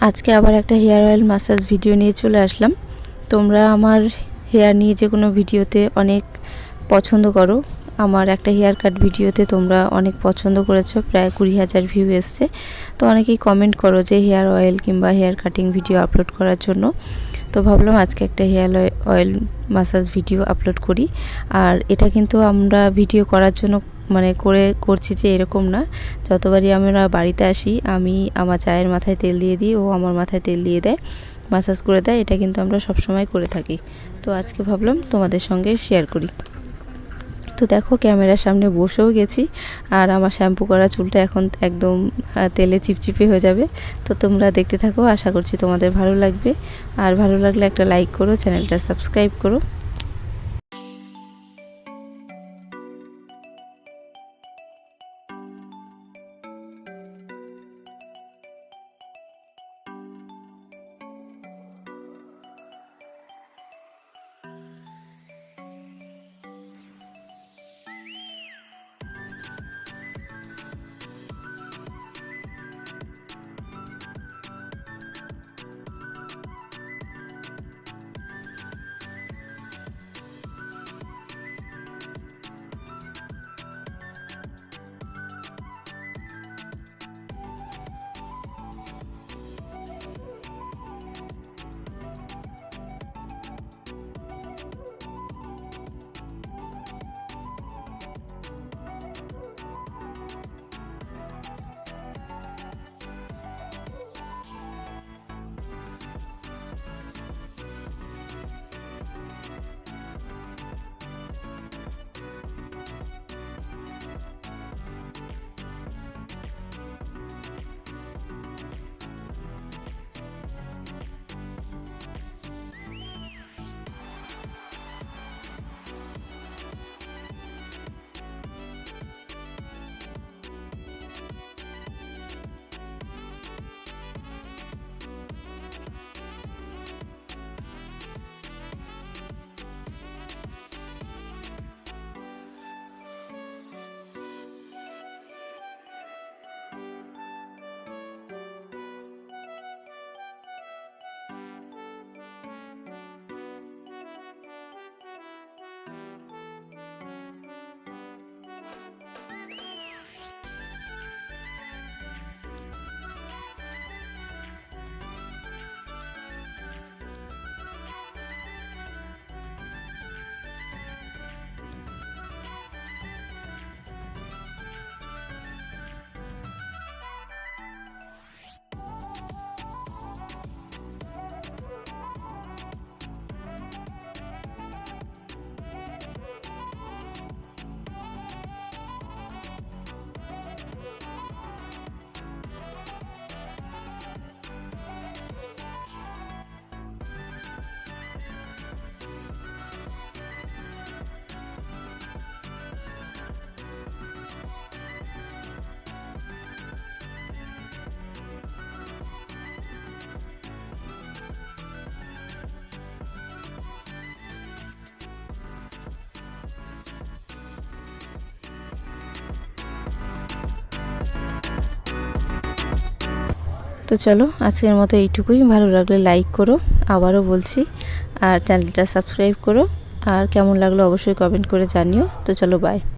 আজকে আবার একটা হেয়ার অয়েল ম্যাসাজ ভিডিও নিয়ে চলে আসলাম। তোমরা আমার হেয়ার নিয়ে যে কোনো ভিডিওতে অনেক পছন্দ করো। আমার একটা হেয়ার কাট ভিডিওতে তোমরা অনেক পছন্দ করেছো, প্রায় 20,000 ভিউ এসছে। তো অনেকেই কমেন্ট করো যে হেয়ার অয়েল কিংবা হেয়ার কাটিং ভিডিও আপলোড করার জন্য। তো ভাবলাম আজকে একটা hair oil massage video upload করি। আর এটা কিন্তু আমরা ভিডিও করার জন্য করছি যে এরকম না। যতবারই আমরা বাড়িতে আসি আমি আমার চায়ের মাথায় তেল দিয়ে দিই, ও আমার মাথায় তেল দিয়ে দেয়, ম্যাসাজ করে দেয়। এটা কিন্তু আমরা সব সময় করে থাকি। তো আজকে ভাবলাম তোমাদের সঙ্গে শেয়ার করি। তো দেখো ক্যামেরার সামনে বসেও গেছি, আর আমার শ্যাম্পু করা চুলটা এখন একদম তেলে চিপচিপে হয়ে যাবে। তো তোমরা দেখতে থাকো, আশা করছি তোমাদের ভালো লাগবে। আর ভালো লাগলে একটা লাইক করো, চ্যানেলটা সাবস্ক্রাইব করো। তো চলো আজকের মতো এইটুকুই। ভালো লাগলে লাইক করো, আবারও বলছি, আর চ্যানেলটা সাবস্ক্রাইব করো। আর কেমন লাগলো অবশ্যই কমেন্ট করে জানিও। তো চলো বাই।